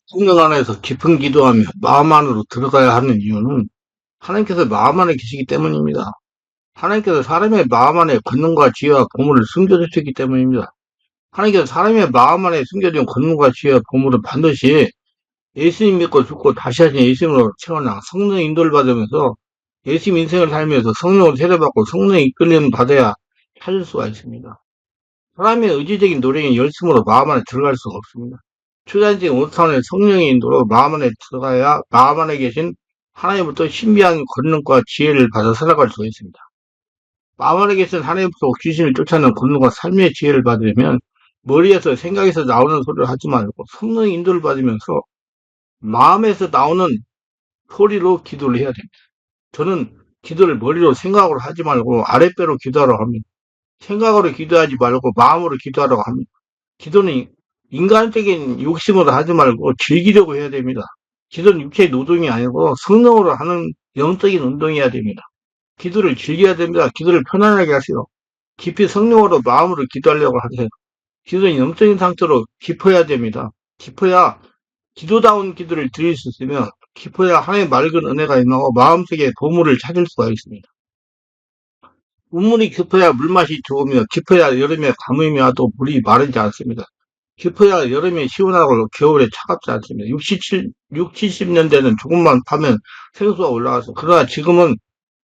성령 안에서 깊은 기도하며 마음 안으로 들어가야 하는 이유는 하나님께서 마음 안에 계시기 때문입니다. 하나님께서 사람의 마음 안에 권능과 지혜와 보물을 숨겨주셨기 때문입니다. 하나님께서 사람의 마음 안에 숨겨진 권능과 지혜와 보물은 반드시 예수님 믿고 죽고 다시 하신 예수님으로 채어나 성령의 인도를 받으면서 예수님 인생을 살면서 성령을 세례받고 성령의 이끌림 받아야 찾을 수가 있습니다. 사람의 의지적인 노력이 열심으로 마음 안에 들어갈 수가 없습니다. 초자연적인 오타원의 성령의 인도로 마음 안에 들어가야 마음 안에 계신 하나님부터 신비한 권능과 지혜를 받아 살아갈 수가 있습니다. 마음 안에 계신 하나님부터 귀신을 쫓아내는 권능과 삶의 지혜를 받으려면 머리에서 생각에서 나오는 소리를 하지 말고 성령의 인도를 받으면서 마음에서 나오는 소리로 기도를 해야 됩니다. 저는 기도를 머리로 생각으로 하지 말고 아랫배로 기도하라고 합니다. 생각으로 기도하지 말고 마음으로 기도하라고 합니다. 기도는 인간적인 욕심으로 하지 말고 즐기려고 해야 됩니다. 기도는 육체의 노동이 아니고 성령으로 하는 영적인 운동이어야 됩니다. 기도를 즐겨야 됩니다. 기도를 편안하게 하세요. 깊이 성령으로 마음으로 기도하려고 하세요. 기도는 영적인 상태로 깊어야 됩니다. 깊어야 기도다운 기도를 드릴 수 있으며 깊어야 하나님의 맑은 은혜가 임하고 마음속에 보물을 찾을 수가 있습니다. 우물이 깊어야 물맛이 좋으며 깊어야 여름에 가뭄이 와도 물이 마르지 않습니다. 깊어야 여름에 시원하고 겨울에 차갑지 않습니다. 70년대는 조금만 파면 생수가 올라와서 그러나 지금은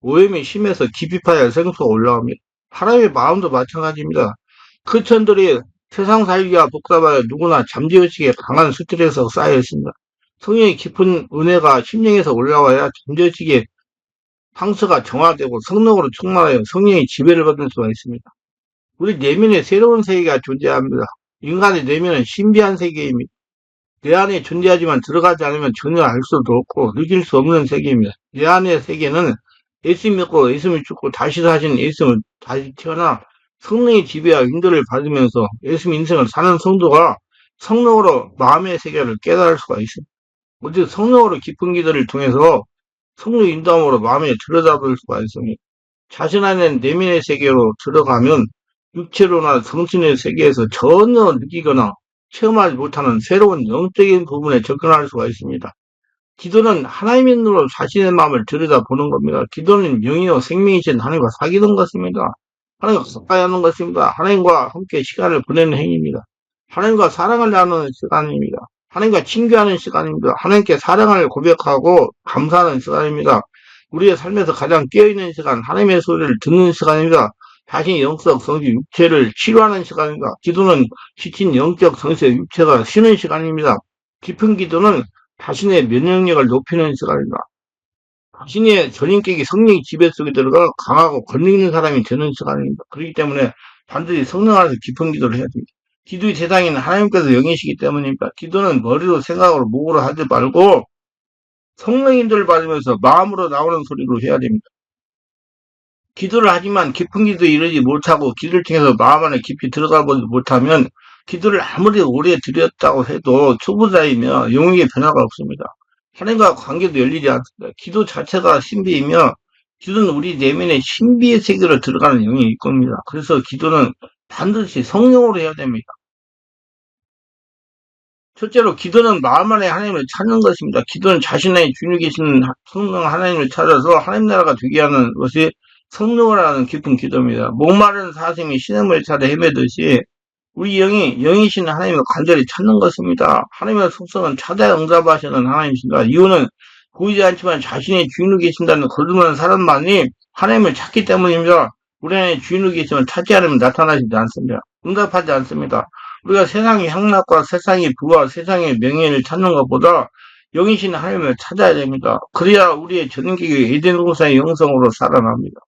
오염이 심해서 깊이 파야 생수가 올라옵니다. 하나님의 마음도 마찬가지입니다. 크리스천들이 세상 살기가 복잡하여 누구나 잠재의식에 강한 스트레스가 쌓여 있습니다. 성령의 깊은 은혜가 심령에서 올라와야 잠재의식의 상처가 정화되고 성령으로 충만하여 성령의 지배를 받을 수가 있습니다. 우리 내면에 새로운 세계가 존재합니다. 인간의 내면은 신비한 세계입니다. 내 안에 존재하지만 들어가지 않으면 전혀 알 수도 없고 느낄 수 없는 세계입니다. 내 안의 세계는 예수 믿고 예수를 죽고 다시 사신 예수를 다시 태어나 성령의 지배와 인도를 받으면서 예수 인생을 사는 성도가 성령으로 마음의 세계를 깨달을 수가 있습니다. 오직 성령으로 깊은 기도를 통해서 성령 인도함으로 마음에 들여다볼 수가 있습니다. 자신 안에 내면의 세계로 들어가면 육체로나 정신의 세계에서 전혀 느끼거나 체험하지 못하는 새로운 영적인 부분에 접근할 수가 있습니다. 기도는 하나님의 눈으로 자신의 마음을 들여다보는 겁니다. 기도는 영이요 생명이신 하나님과 사귀는 것입니다. 하나님과 가까이 하는 것입니다. 하나님과 함께 시간을 보내는 행위입니다. 하나님과 사랑을 나누는 시간입니다. 하나님과 친교하는 시간입니다. 하나님께 사랑을 고백하고 감사하는 시간입니다. 우리의 삶에서 가장 깨어있는 시간, 하나님의 소리를 듣는 시간입니다. 자신의 영적 성지 육체를 치료하는 시간입니다. 기도는 지친 영적 성세 육체가 쉬는 시간입니다. 깊은 기도는 자신의 면역력을 높이는 시간입니다. 자신의 전인격이 성령의 지배 속에 들어가 강하고 권능 있는 사람이 되는 시간입니다. 그렇기 때문에 반드시 성령 안에서 깊은 기도를 해야 됩니다. 기도의 대상에는 하나님께서 영이시기 때문입니다. 기도는 머리로 생각으로 목으로 하지 말고 성령 인도를 받으면서 마음으로 나오는 소리로 해야 됩니다. 기도를 하지만 깊은 기도에 이르지 못하고 기도를 통해서 마음 안에 깊이 들어가보지 못하면 기도를 아무리 오래 드렸다고 해도 초보자이며 영역의 변화가 없습니다. 하나님과 관계도 열리지 않습니다. 기도 자체가 신비이며 기도는 우리 내면의 신비의 세계로 들어가는 영역일 겁니다. 그래서 기도는 반드시 성령으로 해야 됩니다. 첫째로 기도는 마음 안에 하나님을 찾는 것입니다. 기도는 자신의 주인이 계신 성령 하나님을 찾아서 하나님 나라가 되게 하는 것이 성령을 하는 깊은 기도입니다. 목마른 사슴이 시냇물을 찾아 헤매듯이 우리 영이신 하나님을 간절히 찾는 것입니다. 하나님의 속성은 찾아 응답하시는 하나님이십니다. 이유는 보이지 않지만 자신의 주인으로 계신다는 거듭난 사람만이 하나님을 찾기 때문입니다. 우리 안에 주인으로 계시면 찾지 않으면 나타나시지 않습니다. 응답하지 않습니다. 우리가 세상의 향락과 세상의 부와 세상의 명예를 찾는 것보다 영이신 하나님을 찾아야 됩니다. 그래야 우리의 전인격이 에덴 동산의 영성으로 살아납니다.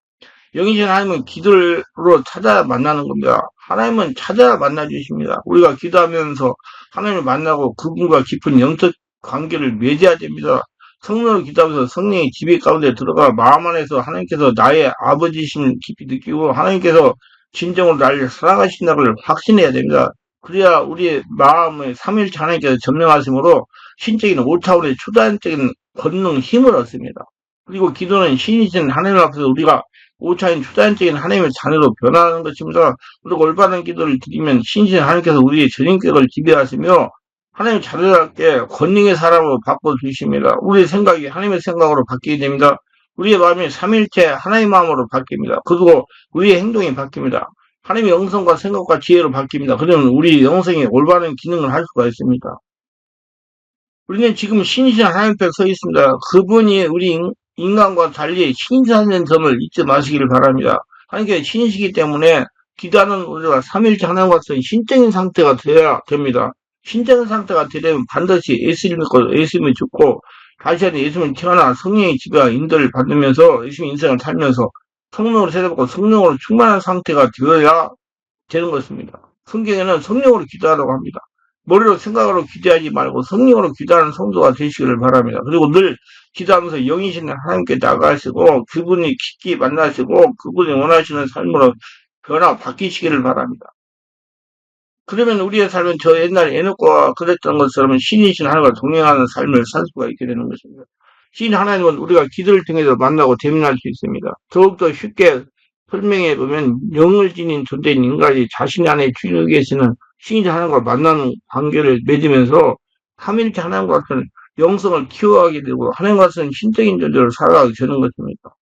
영이신 하나님은 기도로 찾아 만나는 겁니다. 하나님은 찾아 만나주십니다. 우리가 기도하면서 하나님을 만나고 그분과 깊은 영적 관계를 맺어야 됩니다. 성령을 기도하면서 성령의 지배 가운데 들어가 마음 안에서 하나님께서 나의 아버지심 깊이 느끼고 하나님께서 진정으로 나를 사랑하신다는 걸 확신해야 됩니다. 그래야 우리의 마음의 삼일체 하나님께서 점령하심으로 신적인 5차원의 초단적인 권능 힘을 얻습니다. 그리고 기도는 신이신 하나님 앞에서 우리가 5차인 초단적인 하나님의 자녀로 변화하는 것입니다. 그리고 올바른 기도를 드리면 신이신 하나님께서 우리의 전인격을 지배하시며 하나님 자녀답게 권능의 사람으로 바꿔주십니다. 우리의 생각이 하나님의 생각으로 바뀌게 됩니다. 우리의 마음이 삼일체 하나님의 마음으로 바뀝니다. 그리고 우리의 행동이 바뀝니다. 하나님의 영성과 생각과 지혜로 바뀝니다. 그러면 우리 영성이 올바른 기능을 할 수가 있습니다. 우리는 지금 신이신 하나님 앞에 서 있습니다. 그분이 우리 인간과 달리 신이라는 점을 잊지 마시기를 바랍니다. 하나님께 신이시기 때문에 기도하는 우리가 삼일째 하나님과의 신적인 상태가 되어야 됩니다. 신적인 상태가 되려면 반드시 예수를 믿고 예수님을 죽고 다시 한번 예수님을 태어나 성령의 지배와 인도를 받으면서 예수님 인생을 살면서 성령으로 세례받고 성령으로 충만한 상태가 되어야 되는 것입니다. 성경에는 성령으로 기도하라고 합니다. 머리로 생각으로 기도하지 말고 성령으로 기도하는 성도가 되시기를 바랍니다. 그리고 늘 기도하면서 영이신 하나님께 나가시고 그분이 깊이 만나시고 그분이 원하시는 삶으로 변화 바뀌시기를 바랍니다. 그러면 우리의 삶은 저 옛날 에녹과 그랬던 것처럼 신이신 하나님과 동행하는 삶을 살 수가 있게 되는 것입니다. 신 하나님은 우리가 기도를 통해서 만나고 대면할 수 있습니다. 더욱더 쉽게 설명해 보면 영을 지닌 존재인 인간이 자신 안에 주인이 계시는 신이신 하나님과 만나는 관계를 맺으면서 삼일째 하나님과 같은 영성을 키워가게 되고 하나님과 같은 신적인 존재로 살아가게 되는 것입니다.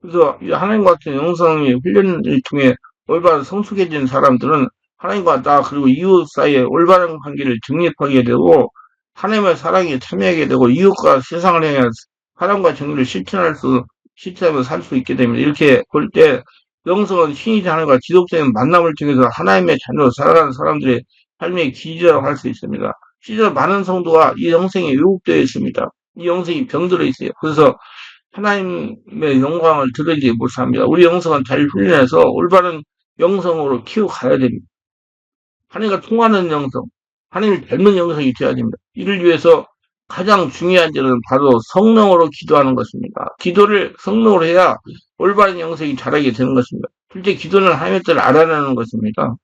그래서 이 하나님과 같은 영성의 훈련을 통해 올바른 성숙해진 사람들은 하나님과 나 그리고 이웃 사이에 올바른 관계를 정립하게 되고 하나님의 사랑에 참여하게 되고 이웃과 세상을 향해 사랑과 정의를 실천하면서 살 수 있게 됩니다. 이렇게 볼 때 영성은 신이신 하나님과 지속적인 만남을 통해서 하나님의 자녀로 살아가는 사람들의 삶의 기저라고 할 수 있습니다. 실제로 많은 성도가 이 영성이 왜곡되어 있습니다. 이 영성이 병들어 있어요. 그래서 하나님의 영광을 드러내지 못합니다. 우리 영성은 잘 훈련해서 올바른 영성으로 키워가야 됩니다. 하나님과 통하는 영성, 하나님을 닮는 영성이 되어야 됩니다. 이를 위해서 가장 중요한 점은 바로 성령으로 기도하는 것입니다. 기도를 성령으로 해야 올바른 영성이 자라게 되는 것입니다. 실제 기도는 하나님의 뜻을 알아내는 것입니다.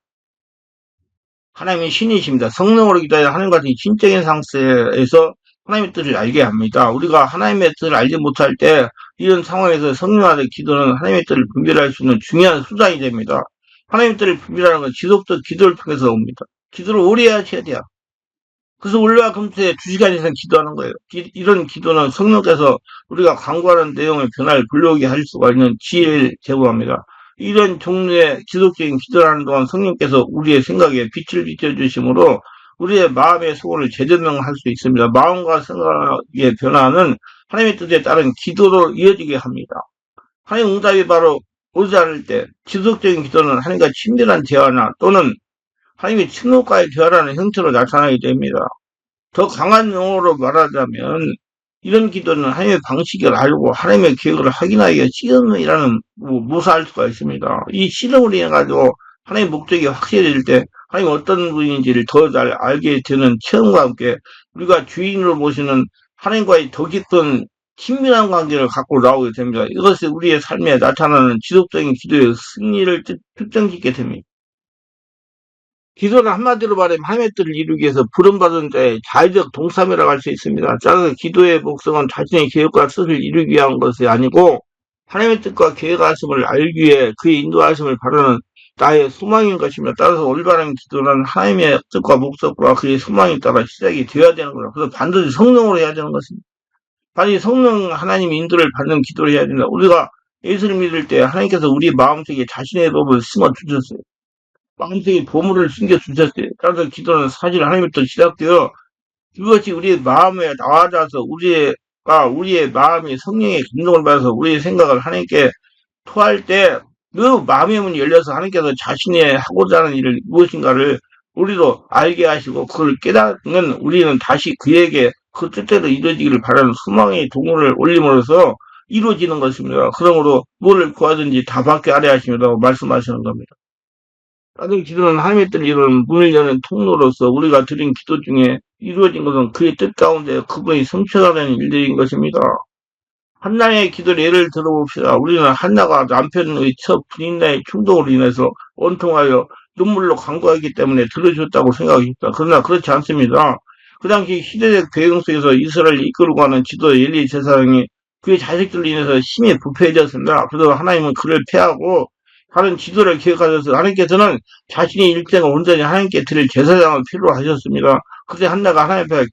하나님이 신이십니다. 성령으로 기도해야 하나님과 같은 신적인 상태에서 하나님의 뜻을 알게 합니다. 우리가 하나님의 뜻을 알지 못할 때 이런 상황에서 성령하는 기도는 하나님의 뜻을 분별할 수 있는 중요한 수단이 됩니다. 하나님의 뜻을 분별하는 건 지속적 기도를 통해서 옵니다. 기도를 오래 하셔야 돼요. 그래서 월요와 금토에 2시간 이상 기도하는 거예요. 이런 기도는 성령께서 우리가 강구하는 내용의 변화를 불러오게 할 수가 있는 지혜를 제공합니다. 이런 종류의 지속적인 기도를 하는 동안 성령께서 우리의 생각에 빛을 비춰주심으로 우리의 마음의 소원을 재조명할 수 있습니다. 마음과 생각의 변화는 하나님의 뜻에 따른 기도로 이어지게 합니다. 하나님 응답이 바로 오지 않을 때 지속적인 기도는 하나님과 친밀한 대화나 또는 하나님의 친목과의 대화라는 형태로 나타나게 됩니다. 더 강한 용어로 말하자면 이런 기도는 하나님의 방식을 알고 하나님의 계획을 확인하기가 실험이라는 묘사할 수가 있습니다. 이 실험을 인해 가지고 하나님의 목적이 확실해질 때 하나님 어떤 분인지를 더 잘 알게 되는 체험과 함께 우리가 주인으로 모시는 하나님과의 더 깊은 친밀한 관계를 갖고 나오게 됩니다. 이것이 우리의 삶에 나타나는 지속적인 기도의 승리를 특정짓게 됩니다. 기도는 한마디로 말하면 하나님의 뜻을 이루기 위해서 부름받은 자의 자의적 동참이라고 할 수 있습니다. 따라서 기도의 목적은 자신의 계획과 뜻을 이루기 위한 것이 아니고 하나님의 뜻과 계획하심을 알기 위해 그의 인도하심을 바라는 나의 소망인 것입니다. 따라서 올바른 기도는 하나님의 뜻과 목적과 그의 소망에 따라 시작이 되어야 되는 거예요. 그래서 반드시 성령으로 해야 되는 것입니다. 반드시 성령 하나님 인도를 받는 기도를 해야 된다. 우리가 예수를 믿을 때 하나님께서 우리 마음속에 자신의 법을 심어주셨어요. 마음속에 보물을 숨겨주셨어요. 따라서 기도는 사실 하나님부터 시작되어 그것이 우리의 마음에 나와져서 우리의 마음이 성령의 감동을 받아서 우리의 생각을 하나님께 토할 때 그 마음의 문이 열려서 하나님께서 자신이 하고자 하는 일을 무엇인가를 우리도 알게 하시고 그걸 깨닫는 우리는 다시 그에게 그 뜻대로 이루어지기를 바라는 소망의 동물을 올림으로써 이루어지는 것입니다. 그러므로 무엇을 구하든지 다 받게 하려 하심이라고 말씀하시는 겁니다. 다른 기도는 하나님의 뜻을 이루는 문을 여는 통로로서 우리가 드린 기도 중에 이루어진 것은 그의 뜻 가운데 그분이 성취하려는 일들인 것입니다. 한나의 기도를 예를 들어봅시다. 우리는 한나가 남편의 첫 부인과의 충동으로 인해서 원통하여 눈물로 간구하기 때문에 들어줬다고 생각했다. 그러나 그렇지 않습니다. 그 당시 시대적 배경 속에서 이스라엘을 이끌고 가는 지도 엘리 제사장이 그의 자식들로 인해서 심히 부패해졌습니다. 그래서 하나님은 그를 패하고 다른 지도를 기억하셔서 하나님께서는 자신의 일생을 온전히 하나님께 드릴 제사장을 필요로 하셨습니다. 그때 한나가 하나님 앞에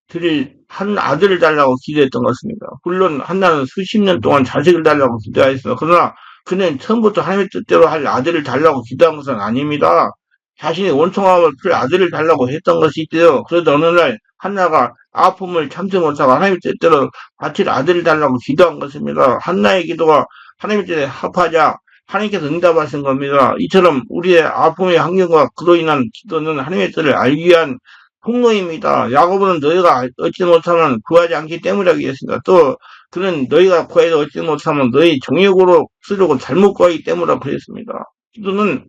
드릴 한 아들을 달라고 기도했던 것입니다. 물론 한나는 수십 년 동안 자식을 달라고 기도하였습니다. 그러나 그는 처음부터 하나님의 뜻대로 할 아들을 달라고 기도한 것은 아닙니다. 자신이 원통함을 풀 아들을 달라고 했던 것이지요. 그래도 어느 날 한나가 아픔을 참지 못하고 하나님의 뜻대로 바칠 아들을 달라고 기도한 것입니다. 한나의 기도가 하나님의 뜻에 합하자 하나님께서 응답하신 겁니다. 이처럼 우리의 아픔의 환경과 그로 인한 기도는 하나님의 뜻을 알기 위한 폭로입니다. 야고보는 너희가 얻지 못하면 구하지 않기 때문이라고 했습니다. 또 그는 너희가 구해도 얻지 못하면 너희 종욕으로 쓰려고 잘못 구하기 때문이라고 그랬습니다. 기도는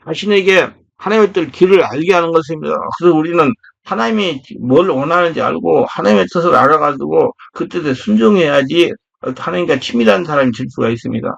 자신에게 하나님의 뜻 길을 알게 하는 것입니다. 그래서 우리는 하나님이 뭘 원하는지 알고 하나님의 뜻을 알아가지고 그 뜻에 순종해야지 하나님과 친밀한 사람이 될 수가 있습니다.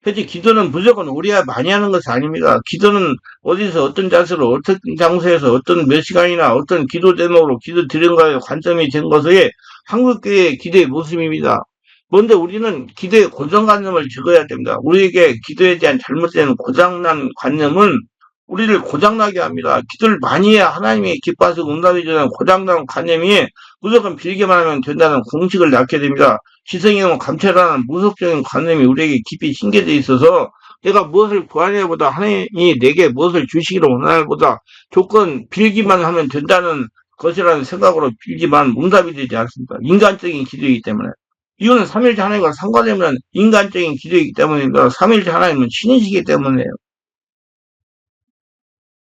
그래서 기도는 무조건 우리가 많이 하는 것이 아닙니다. 기도는 어디서 어떤 자세로 어떤 장소에서 어떤 몇 시간이나 어떤 기도 제목으로 기도 드린가의 관점이 된 것의 한국교회의 기도의 모습입니다. 먼저 우리는 기도의 고정관념을 적어야 됩니다. 우리에게 기도에 대한 잘못된 고장난 관념은 우리를 고장나게 합니다. 기도를 많이 해야 하나님이 기뻐하시고 응답해 주는 고장난 관념이 무조건 빌기만 하면 된다는 공식을 낳게 됩니다. 지성이면 감퇴라는 무속적인 관념이 우리에게 깊이 심겨져 있어서 내가 무엇을 구하냐보다 하나님이 내게 무엇을 주시기를 원하냐보다 조건 빌기만 하면 된다는 것이라는 생각으로 빌기만 응답이 되지 않습니다. 인간적인 기도이기 때문에. 이거는 삼일째 하나님과 상관없는 인간적인 기도이기 때문입니다. 삼일째 하나님은 신이시기 때문이에요.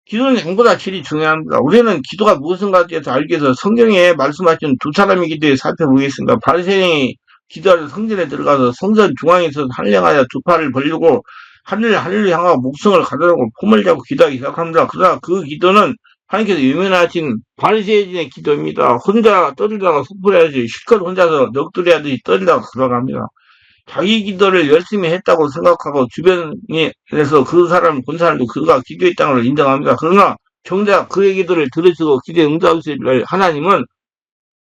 기도는 양보다 질이 중요합니다. 우리는 기도가 무엇인가에 대해서 알기 위해서 성경에 말씀하신 두 사람의 기도에 살펴보겠습니다. 바리새인이 기도하러 성전에 들어가서 성전 중앙에서 한량하여 두 팔을 벌리고 하늘을 향하고 목성을 가다놓고 폼을 잡고 기도하기 시작합니다. 그러나 그 기도는 하나님께서 유명하신 바리새인의 기도입니다. 혼자 떠들다가 속풀이하듯이 실컷 혼자서 넋두리하듯이 떠들다가 들어갑니다. 자기 기도를 열심히 했다고 생각하고 주변에서 그 사람을 본 사람도 그가 기도했다는 걸 인정합니다. 그러나 정작 그의 기도를 들으시고 기도에 응답하실 하나님은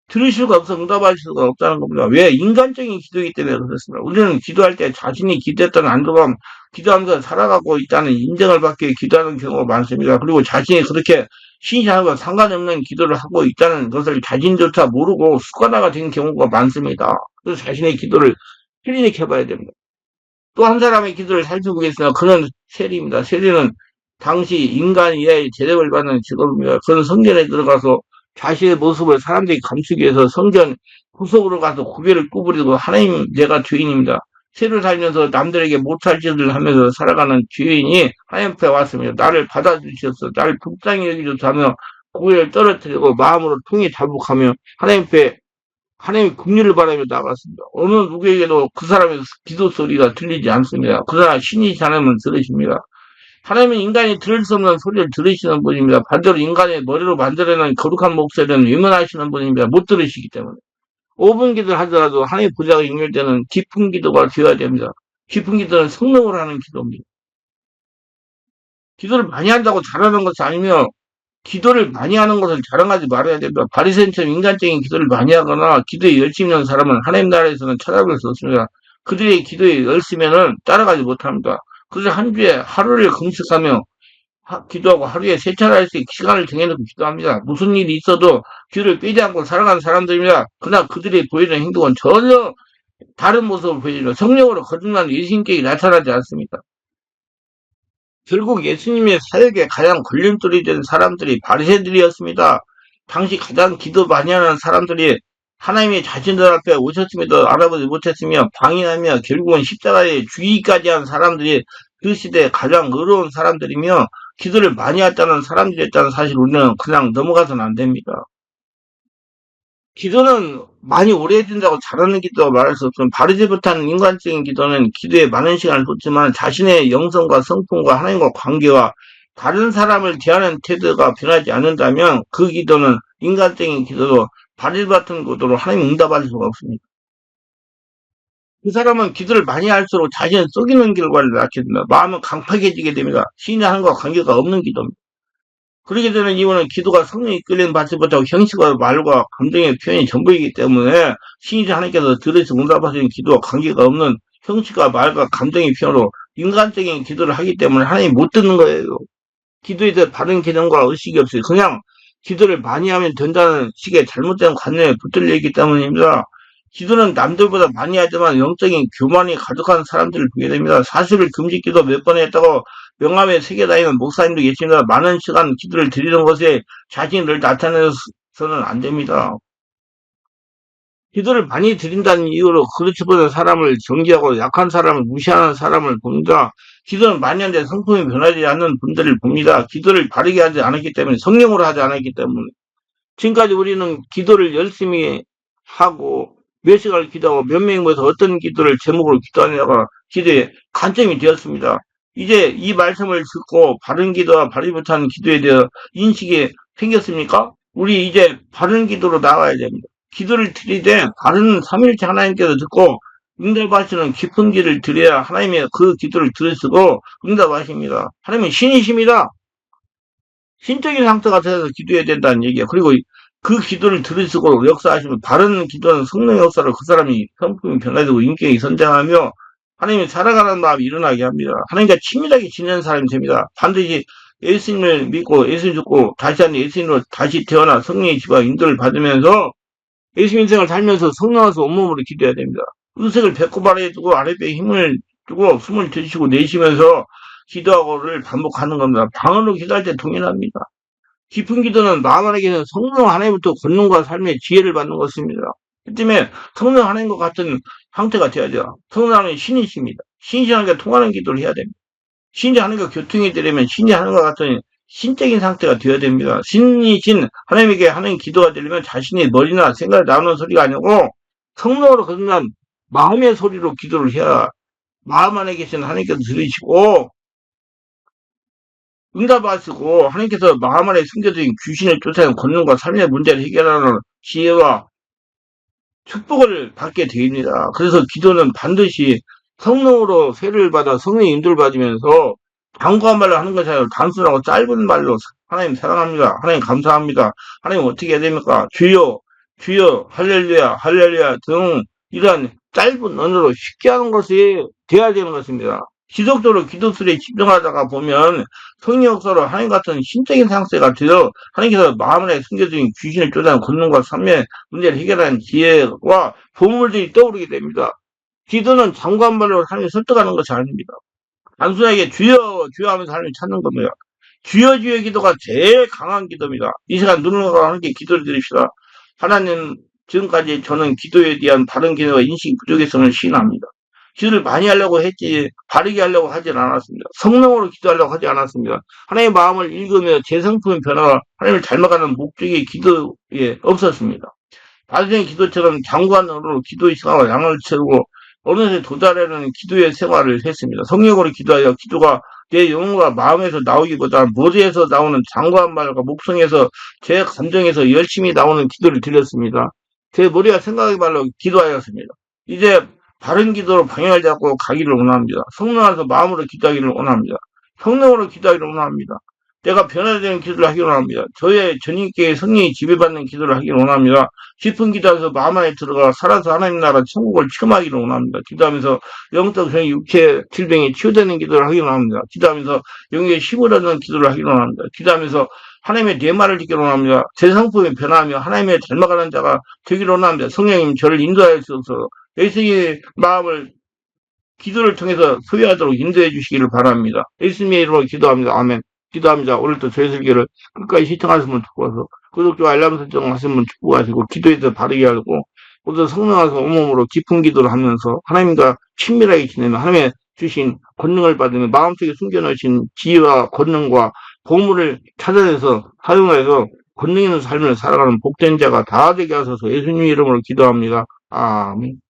들으실 수가 없어 응답하실 수가 없다는 겁니다. 왜? 인간적인 기도이기 때문에 그렇습니다. 우리는 기도할 때 자신이 기도했던 안도감, 기도하면서 살아가고 있다는 인정을 받기 위해 기도하는 경우가 많습니다. 그리고 자신이 그렇게 신실하고 상관없는 기도를 하고 있다는 것을 자신조차 모르고 습관화가 된 경우가 많습니다. 그래서 자신의 기도를 클리닉해봐야 됩니다. 또 한 사람의 기도를 살펴보겠습니다. 그는 세리입니다. 세리는 당시 인간이 제대를 받는 직업입니다. 그는 성전에 들어가서 자신의 모습을 사람들이 감추기 위해서 성전 구석으로 가서 고개를 구부리고 하나님 내가 죄인입니다. 세를 살면서 남들에게 못할 짓을 하면서 살아가는 죄인이 하나님 앞에 왔습니다. 나를 받아주셔서 나를 불쌍히 여기셔서 하며 고개를 떨어뜨리고 마음으로 통이 자복하며 하나님 앞에 하나님의 긍휼을 바라며 나갔습니다. 어느 누구에게도 그 사람의 기도 소리가 들리지 않습니다. 그러나 신이 하나님은 들으십니다. 하나님은 인간이 들을 수 없는 소리를 들으시는 분입니다. 반대로 인간의 머리로 만들어낸 거룩한 목소리는 외면하시는 분입니다. 못 들으시기 때문에. 5분 기도를 하더라도 하나님의 보좌가 연결되는 깊은 기도가 되어야 됩니다. 깊은 기도는 성령으로 하는 기도입니다. 기도를 많이 한다고 잘하는 것이 아니며 기도를 많이 하는 것을 자랑하지 말아야 됩니다. 바리새인처럼 인간적인 기도를 많이 하거나 기도에 열심히 하는 사람은 하나님 나라에서는 찾아볼 수 없습니다. 그들의 기도에 열심히는 따라가지 못합니다. 그래서 한 주에 하루를 금식하며 기도하고 하루에 3차례씩 시간을 정해놓고 기도합니다. 무슨 일이 있어도 기도를 빼지 않고 살아가는 사람들입니다. 그러나 그들이 보이는 행동은 전혀 다른 모습을 보여주죠. 성령으로 거듭난 예수님께 나타나지 않습니다. 결국 예수님의 사역에 가장 걸림돌이 된 사람들이 바리새인들이었습니다. 당시 가장 기도 많이 하는 사람들이 하나님이 자신들 앞에 오셨음에도 알아보지 못했으며 방해하며 결국은 십자가에 죽이기까지 한 사람들이 그 시대에 가장 어려운 사람들이며 기도를 많이 했다는 사람들이었다는 사실 우리는 그냥 넘어가서는 안 됩니다. 기도는 많이 오래 해준다고 잘하는 기도가 말할 수 없지만 바르지 못한 인간적인 기도는 기도에 많은 시간을 쏟지만 자신의 영성과 성품과 하나님과 관계와 다른 사람을 대하는 태도가 변하지 않는다면 그 기도는 인간적인 기도도 바르지 못한 기도로 하나님 응답할 수가 없습니다. 그 사람은 기도를 많이 할수록 자신을 속이는 결과를 낳게 됩니다. 마음은 강팍해지게 됩니다. 신의 하나님과 관계가 없는 기도입니다. 그렇게 되는 이유는 기도가 성령이 이끌림 받지 못하고 형식과 말과 감정의 표현이 전부이기 때문에 신이신 하나님께서 들으시고 응답하시는 기도와 관계가 없는 형식과 말과 감정의 표현으로 인간적인 기도를 하기 때문에 하나님이 못 듣는 거예요. 기도에 대해 바른 개념과 의식이 없어요. 그냥 기도를 많이 하면 된다는 식의 잘못된 관념에 붙들려 있기 때문입니다. 기도는 남들보다 많이 하지만 영적인 교만이 가득한 사람들을 보게 됩니다. 40일 금식 기도 몇 번 했다고 명함에 새겨 다니는 목사님도 계십니다. 많은 시간 기도를 드리는 것에 자신을 나타내서는 안 됩니다. 기도를 많이 드린다는 이유로 그렇지 못한 사람을 정죄하고 약한 사람을 무시하는 사람을 봅니다. 기도는 많이 하는데 성품이 변하지 않는 분들을 봅니다. 기도를 바르게 하지 않았기 때문에, 성령으로 하지 않았기 때문에. 지금까지 우리는 기도를 열심히 하고 몇 시간을 기도하고 몇 명이 모여서 어떤 기도를 제목으로 기도하냐가 기도의 관점이 되었습니다. 이제 이 말씀을 듣고 바른 기도와 바르지 못한 기도에 대해 인식이 생겼습니까? 우리 이제 바른 기도로 나가야 됩니다. 기도를 드리되 바른 삼일체 하나님께서 듣고 응답하시는 깊은 기를 드려야 하나님의 그 기도를 들으시고 응답하십니다. 하나님은 신이십니다. 신적인 상태가 돼서 기도해야 된다는 얘기야. 그리고 그 기도를 들으시고 역사하시면 바른 기도는 성령의 역사로 그 사람이 성품이 변화되고 인격이 선장하며 하나님이 살아가는 마음이 일어나게 합니다. 하나님과 친밀하게 지내는 사람이 됩니다. 반드시 예수님을 믿고 예수님 죽고 다시 한 예수님으로 다시 태어나 성령의 지와 인도를 받으면서 예수 인생을 살면서 성령하서 온몸으로 기도해야 됩니다. 의식을 배꼽 아래에 두고 아랫배에 힘을 두고 숨을 들이쉬고 내쉬면서 기도하고를 반복하는 겁니다. 방언으로 기도할 때 동일합니다. 깊은 기도는 마음 안에 계신 성령 하나님부터 권능과 삶의 지혜를 받는 것입니다. 그 때문에 성령 하나님과 같은 상태가 되어야 돼요. 성령 하나님은 신이십니다. 신이 하나님과 통하는 기도를 해야 됩니다. 신이 하나님과 교통이 되려면 신이 하나님과 같은 신적인 상태가 되어야 됩니다. 신이신 하나님에게 하는 기도가 되려면 자신의 머리나 생각에 나오는 소리가 아니고 성령으로 거듭난 마음의 소리로 기도를 해야 마음 안에 계신 하나님께서 들으시고 응답하시고 하나님께서 마음 안에 숨겨진 귀신을 쫓아내는 권능과 삶의 문제를 해결하는 지혜와 축복을 받게 됩니다. 그래서 기도는 반드시 성령으로 세례를 받아 성령의 인도를 받으면서 강구한 말로 하는 것이 아니라 단순하고 짧은 말로 하나님 사랑합니다. 하나님 감사합니다. 하나님 어떻게 해야 됩니까? 주여, 주여, 할렐루야, 할렐루야 등 이러한 짧은 언어로 쉽게 하는 것이 돼야 되는 것입니다. 지속적으로 기도술에 집중하다가 보면 성령 역사로 하나님 같은 신적인 상태가 되어 하나님께서 마음 안에 숨겨진 귀신을 쫓아내는 권능과 삶의 문제를 해결하는 지혜와 보물들이 떠오르게 됩니다. 기도는 장구한 말로 하나님을 설득하는 것이 아닙니다. 단순하게 주여 주여 하면서 하나님을 찾는 겁니다. 주여 주여 기도가 제일 강한 기도입니다. 이 시간 눈을 감아 함께 기도를 드립시다. 하나님, 지금까지 저는 기도에 대한 바른 기도와 인식 부족했음을 시인합니다. 기도를 많이 하려고 했지 바르게 하려고 하진 않았습니다. 성령으로 기도하려고 하지 않았습니다. 하나님의 마음을 읽으며 제 성품의 변화가 하나님을 닮아가는 목적이 기도에 없었습니다. 다수의 기도처럼 장구한 언어로 기도의 시간과 양을 채우고 어느새 도달하는 기도의 생활을 했습니다. 성령으로 기도하여 기도가 내 영혼과 마음에서 나오기보다 머리에서 나오는 장구한 말과 목성에서 제 감정에서 열심히 나오는 기도를 드렸습니다. 제 머리와 생각의 말로 기도하였습니다. 이제 바른 기도로 방향을 잡고 가기를 원합니다. 성령 안에서 마음으로 기도하기를 원합니다. 성령으로 기도하기를 원합니다. 내가 변화되는 기도를 하기를 원합니다. 저의 전인께 성령이 지배받는 기도를 하기를 원합니다. 깊은 기도에서 마음 안에 들어가 살아서 하나님 나라 천국을 체험하기를 원합니다. 기도하면서 영적 성 육체 질병이 치유되는 기도를 하기를 원합니다. 기도하면서 영의 힘을 얻는 기도를 하기를 원합니다. 기도하면서 하나님의 내 말을 듣기를 원합니다. 제 성품이 변화하며 하나님의 닮아가는 자가 되기를 원합니다. 성령님 저를 인도하여 주셔서 예수님의 마음을 기도를 통해서 소유하도록 인도해 주시기를 바랍니다. 예수님의 이름으로 기도합니다. 아멘. 기도합니다. 오늘도 저희 설교를 끝까지 시청하시면 축복하시고 구독과 알람 설정 하시면 축복하시고 기도에서 바르게 하고 모두 성령하서 온몸으로 깊은 기도를 하면서 하나님과 친밀하게 지내며 하나님의 주신 권능을 받으며 마음속에 숨겨놓으신 지혜와 권능과 보물을 찾아내서 사용해서 권능 있는 삶을 살아가는 복된 자가 다 되게 하소서 예수님 이름으로 기도합니다. 아멘.